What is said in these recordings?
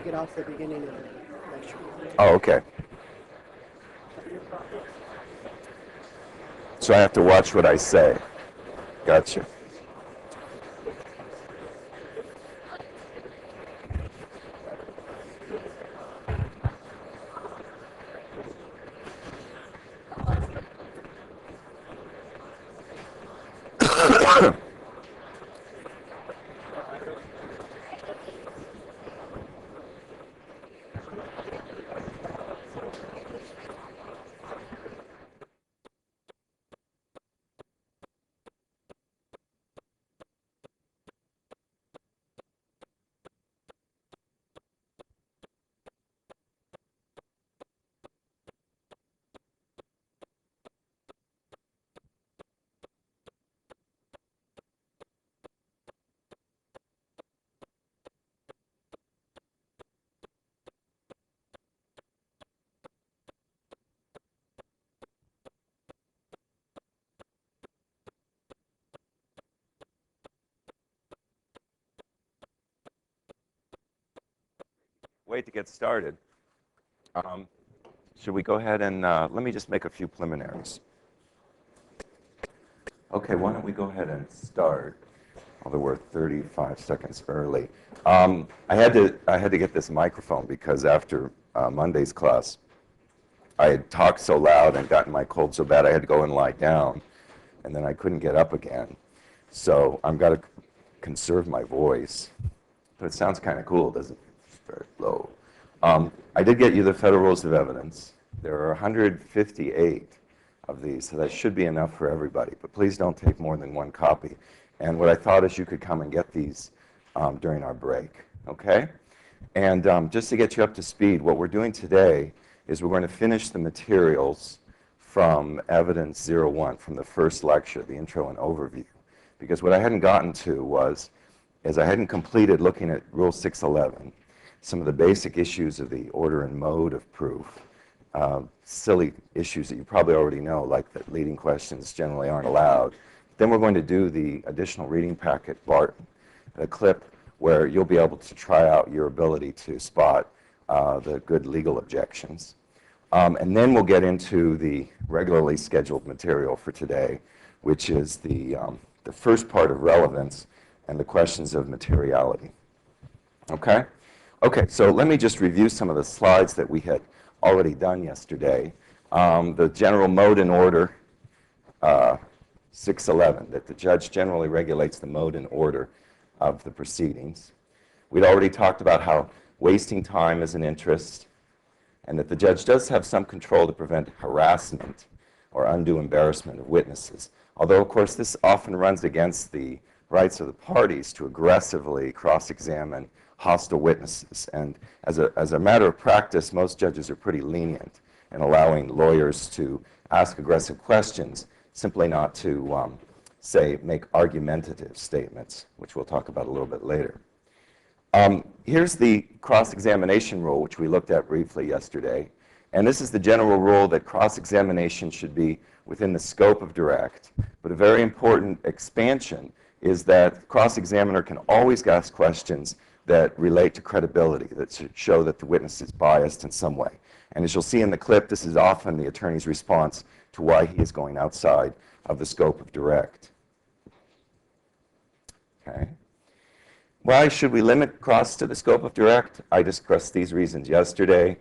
take it off the beginning of the lecture. Oh, okay. So I have to watch what I say. Gotcha. Way to get started. Should we go ahead and let me just make a few preliminaries. Okay, why don't we go ahead and start? Although we're 35 seconds early. I had to get this microphone because after Monday's class, I had talked so loud and gotten my cold so bad I had to go and lie down, and then I couldn't get up again. So I've got to conserve my voice. But it sounds kind of cool, doesn't it? It's very low. I did get you the Federal Rules of Evidence. There are 158 of these, so that should be enough for everybody. But please don't take more than one copy. And what I thought is you could come and get these during our break, okay? And just to get you up to speed, what we're doing today is we're going to finish the materials from Evidence 01, from the first lecture, the intro and overview. Because what I hadn't gotten to was, as I hadn't completed looking at Rule 611, some of the basic issues of the order and mode of proof, silly issues that you probably already know, like that leading questions generally aren't allowed. Then we're going to do the additional reading packet, Barton, a clip where you'll be able to try out your ability to spot the good legal objections. And then we'll get into the regularly scheduled material for today, which is the first part of relevance and the questions of materiality. Okay? Okay, so let me just review some of the slides that we had already done yesterday. The general mode and order, 611, that the judge generally regulates the mode and order of the proceedings. We'd already talked about how wasting time is an interest, and that the judge does have some control to prevent harassment or undue embarrassment of witnesses. Although, of course, this often runs against the rights of the parties to aggressively cross-examine hostile witnesses. And as a matter of practice, most judges are pretty lenient in allowing lawyers to ask aggressive questions, simply not to, say, make argumentative statements, which we'll talk about a little bit later. Here's the cross-examination rule, which we looked at briefly yesterday. And this is the general rule that cross-examination should be within the scope of direct. But a very important expansion is that cross-examiner can always ask questions that relate to credibility, that should show that the witness is biased in some way. And as you'll see in the clip, this is often the attorney's response to why he is going outside of the scope of direct. Okay. Why should we limit cross to the scope of direct? I discussed these reasons yesterday.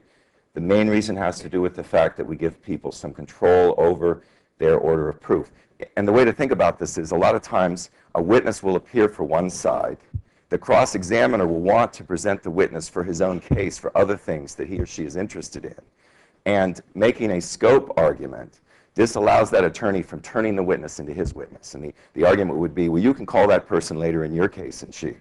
The main reason has to do with the fact that we give people some control over their order of proof. And the way to think about this is a lot of times a witness will appear for one side. The cross-examiner will want to present the witness for his own case for other things that he or she is interested in. And making a scope argument, this allows that attorney from turning the witness into his witness. And the argument would be, well, you can call that person later in your case in chief.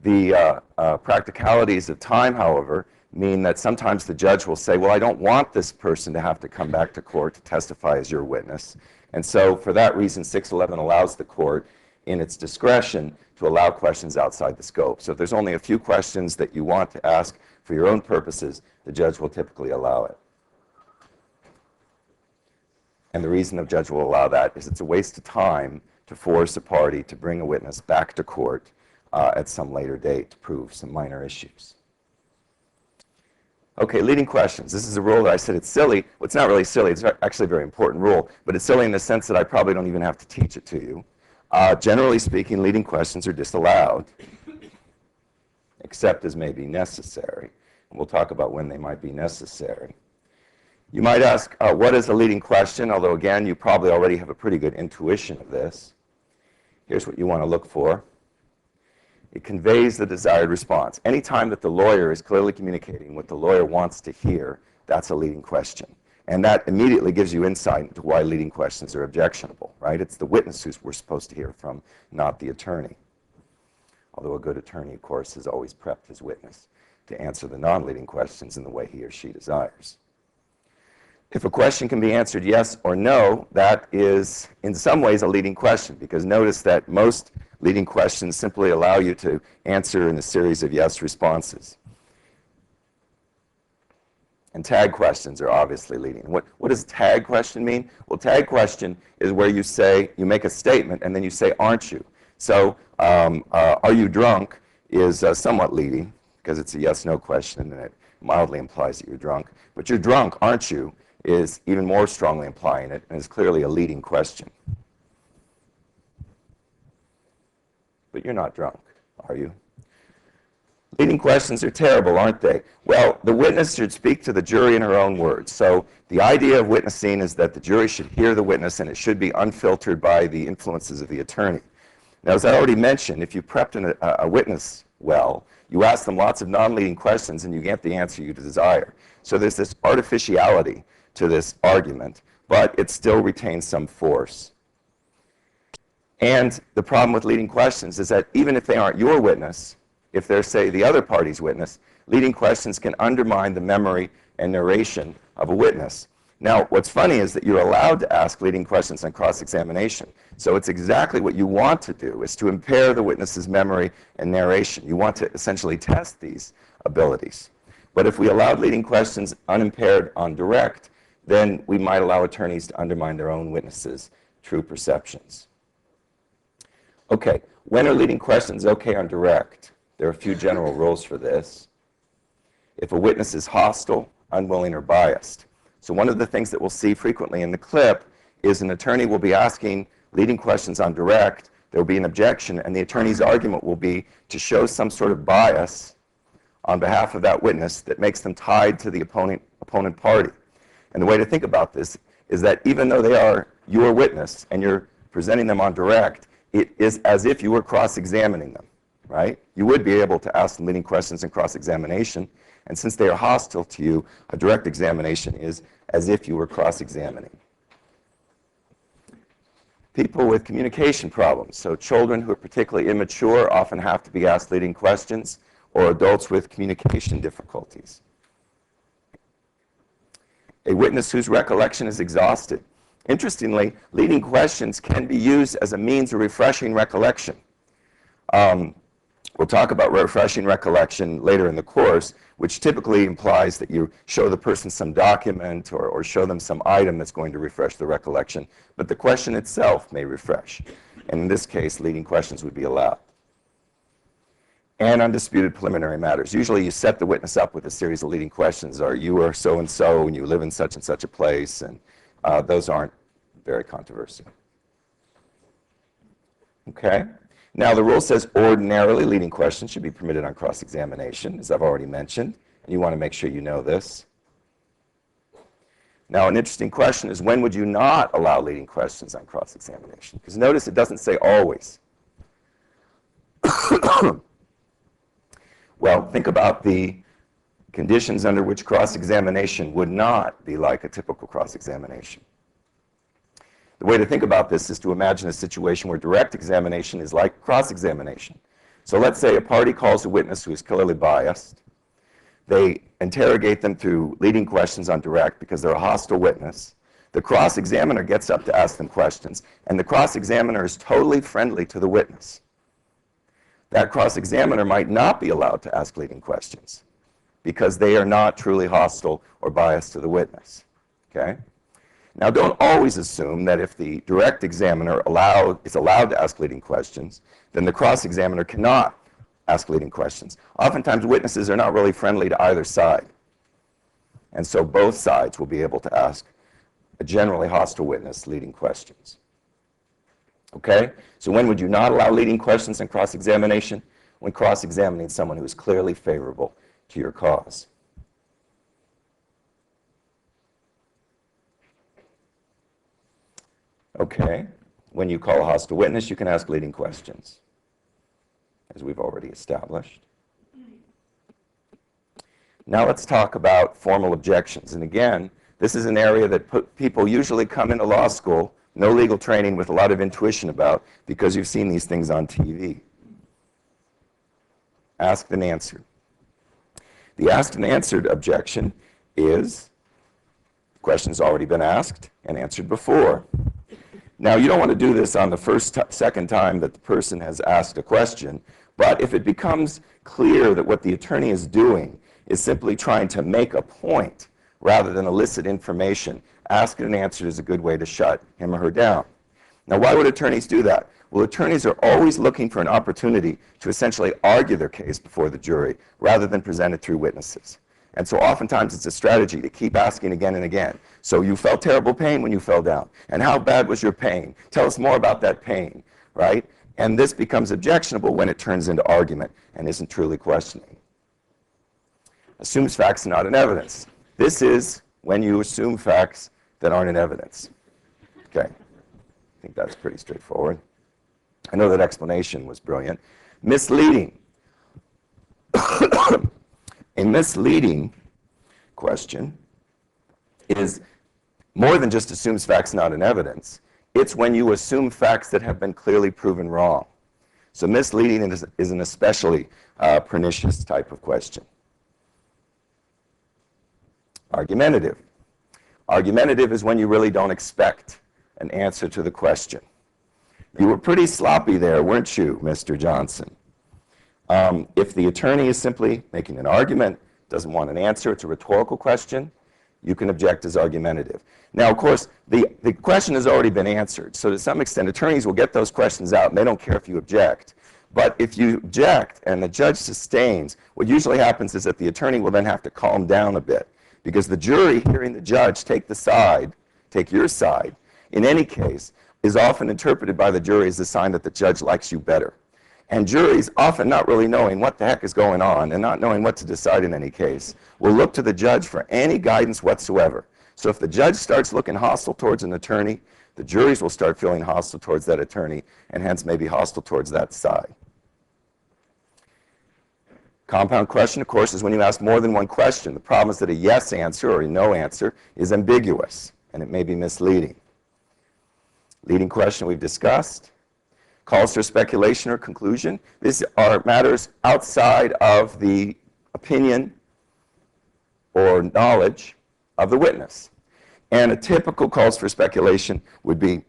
The practicalities of time, however, mean that sometimes the judge will say, well, I don't want this person to have to come back to court to testify as your witness. And so for that reason, 611 allows the court, in its discretion, to allow questions outside the scope. So if there's only a few questions that you want to ask for your own purposes, the judge will typically allow it. And the reason the judge will allow that is it's a waste of time to force a party to bring a witness back to court at some later date to prove some minor issues. Okay, leading questions. This is a rule that I said it's silly. Well, it's not really silly. It's actually a very important rule, but it's silly in the sense that I probably don't even have to teach it to you. Generally speaking, leading questions are disallowed, except as may be necessary. And we'll talk about when they might be necessary. You might ask, what is a leading question? Although, again, you probably already have a pretty good intuition of this. Here's what you want to look for. It conveys the desired response. Anytime that the lawyer is clearly communicating what the lawyer wants to hear, that's a leading question. And that immediately gives you insight into why leading questions are objectionable, right? It's the witness who we're supposed to hear from, not the attorney. Although a good attorney, of course, has always prepped his witness to answer the non-leading questions in the way he or she desires. If a question can be answered yes or no, that is in some ways a leading question, because notice that most leading questions simply allow you to answer in a series of yes responses. And tag questions are obviously leading. What does tag question mean? Well, tag question is where you say, you make a statement and then you say, aren't you? So, are you drunk is somewhat leading, because it's a yes-no question and it mildly implies that you're drunk. But you're drunk, aren't you, is even more strongly implying it and is clearly a leading question. But you're not drunk, are you? Leading questions are terrible, aren't they? Well, the witness should speak to the jury in her own words. So the idea of witnessing is that the jury should hear the witness and it should be unfiltered by the influences of the attorney. Now, as I already mentioned, if you prepped a witness well, you ask them lots of non-leading questions and you get the answer you desire. So there's this artificiality to this argument, but it still retains some force. And the problem with leading questions is that even if they aren't your witness, if they're, say, the other party's witness, leading questions can undermine the memory and narration of a witness. Now, what's funny is that you're allowed to ask leading questions on cross-examination. So it's exactly what you want to do, is to impair the witness's memory and narration. You want to essentially test these abilities. But if we allowed leading questions unimpaired on direct, then we might allow attorneys to undermine their own witnesses' true perceptions. Okay, when are leading questions okay on direct? There are a few general rules for this. If a witness is hostile, unwilling, or biased. So one of the things that we'll see frequently in the clip is an attorney will be asking leading questions on direct, there will be an objection, and the attorney's argument will be to show some sort of bias on behalf of that witness that makes them tied to the opponent party. And the way to think about this is that even though they are your witness and you're presenting them on direct, it is as if you were cross-examining them, right? You would be able to ask them leading questions in cross-examination, and since they are hostile to you, a direct examination is as if you were cross-examining. People with communication problems, so children who are particularly immature often have to be asked leading questions, or adults with communication difficulties. A witness whose recollection is exhausted. Interestingly, leading questions can be used as a means of refreshing recollection. We'll talk about refreshing recollection later in the course, which typically implies that you show the person some document or show them some item that's going to refresh the recollection. But the question itself may refresh. And in this case, leading questions would be allowed. And undisputed preliminary matters. Usually you set the witness up with a series of leading questions. Are you are so-and-so and you live in such and such a place? And those aren't very controversial. Okay? Now the rule says ordinarily leading questions should be permitted on cross-examination, as I've already mentioned. And you want to make sure you know this. Now an interesting question is, when would you not allow leading questions on cross-examination? Because notice it doesn't say always. Well, think about the conditions under which cross-examination would not be like a typical cross-examination. The way to think about this is to imagine a situation where direct examination is like cross-examination. So let's say a party calls a witness who is clearly biased. They interrogate them through leading questions on direct because they're a hostile witness. The cross-examiner gets up to ask them questions, and the cross-examiner is totally friendly to the witness. That cross-examiner might not be allowed to ask leading questions because they are not truly hostile or biased to the witness. Okay? Now, don't always assume that if the direct examiner is allowed to ask leading questions, then the cross-examiner cannot. ask leading questions. Oftentimes, witnesses are not really friendly to either side. And so both sides will be able to ask a generally hostile witness leading questions. Okay? So when would you not allow leading questions in cross-examination? When cross-examining someone who is clearly favorable to your cause. Okay? When you call a hostile witness, you can ask leading questions, as we've already established. Now let's talk about formal objections. And again, this is an area that people usually come into law school, no legal training, with a lot of intuition about, because you've seen these things on TV. Asked and answered. The asked and answered objection is, the question's already been asked and answered before. Now, you don't want to do this on the second time that the person has asked a question, but if it becomes clear that what the attorney is doing is simply trying to make a point rather than elicit information, asked and answered is a good way to shut him or her down. Now, why would attorneys do that? Well, attorneys are always looking for an opportunity to essentially argue their case before the jury rather than present it through witnesses. And so oftentimes it's a strategy to keep asking again and again. So you felt terrible pain when you fell down. And how bad was your pain? Tell us more about that pain, right? And this becomes objectionable when it turns into argument and isn't truly questioning. Assumes facts not in evidence. This is when you assume facts that aren't in evidence. Okay, I think that's pretty straightforward. I know that explanation was brilliant. Misleading. A misleading question is more than just assumes facts not in evidence. It's when you assume facts that have been clearly proven wrong. So misleading is an especially pernicious type of question. Argumentative. Argumentative is when you really don't expect an answer to the question. You were pretty sloppy there, weren't you, Mr. Johnson? If the attorney is simply making an argument, doesn't want an answer, it's a rhetorical question, you can object as argumentative. Now, of course, the question has already been answered, so to some extent, attorneys will get those questions out, and they don't care if you object. But if you object and the judge sustains, what usually happens is that the attorney will then have to calm down a bit, because the jury, hearing the judge take your side, in any case, is often interpreted by the jury as a sign that the judge likes you better. And juries, often not really knowing what the heck is going on and not knowing what to decide in any case, will look to the judge for any guidance whatsoever. So if the judge starts looking hostile towards an attorney, the juries will start feeling hostile towards that attorney and hence maybe hostile towards that side. Compound question, of course, is when you ask more than one question. The problem is that a yes answer or a no answer is ambiguous, and it may be misleading. Leading question we've discussed. Calls for speculation or conclusion. These are matters outside of the opinion or knowledge of the witness. And a typical calls for speculation would be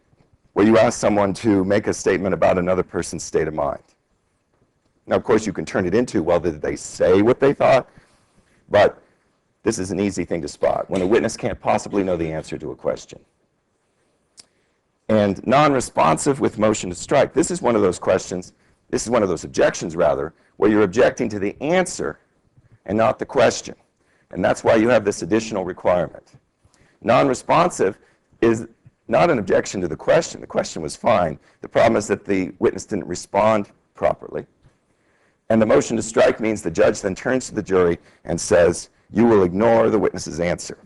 where you ask someone to make a statement about another person's state of mind. Now, of course, you can turn it into, well, did they say what they thought? But this is an easy thing to spot, when a witness can't possibly know the answer to a question. And non-responsive with motion to strike. This is one of those questions, this is one of those objections, rather, where you're objecting to the answer and not the question. And that's why you have this additional requirement. Non-responsive is not an objection to the question. The question was fine. The problem is that the witness didn't respond properly. And the motion to strike means the judge then turns to the jury and says, you will ignore the witness's answer.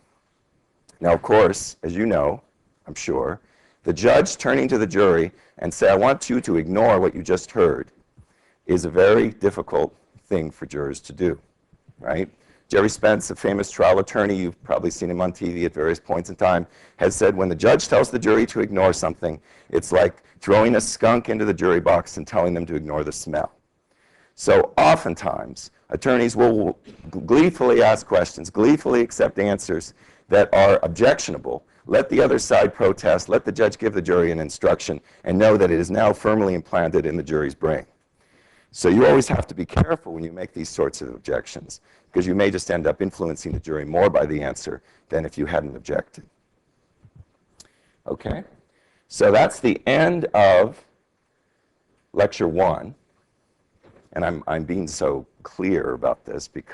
Now, of course, as you know, I'm sure, the judge turning to the jury and say, I want you to ignore what you just heard, is a very difficult thing for jurors to do, right? Jerry Spence, a famous trial attorney, you've probably seen him on TV at various points in time, has said when the judge tells the jury to ignore something, it's like throwing a skunk into the jury box and telling them to ignore the smell. So oftentimes, attorneys will gleefully ask questions, gleefully accept answers that are objectionable, let the other side protest, let the judge give the jury an instruction, and know that it is now firmly implanted in the jury's brain. So you always have to be careful when you make these sorts of objections, because you may just end up influencing the jury more by the answer than if you hadn't objected. Okay? So that's the end of Lecture 1. And I'm being so clear about this because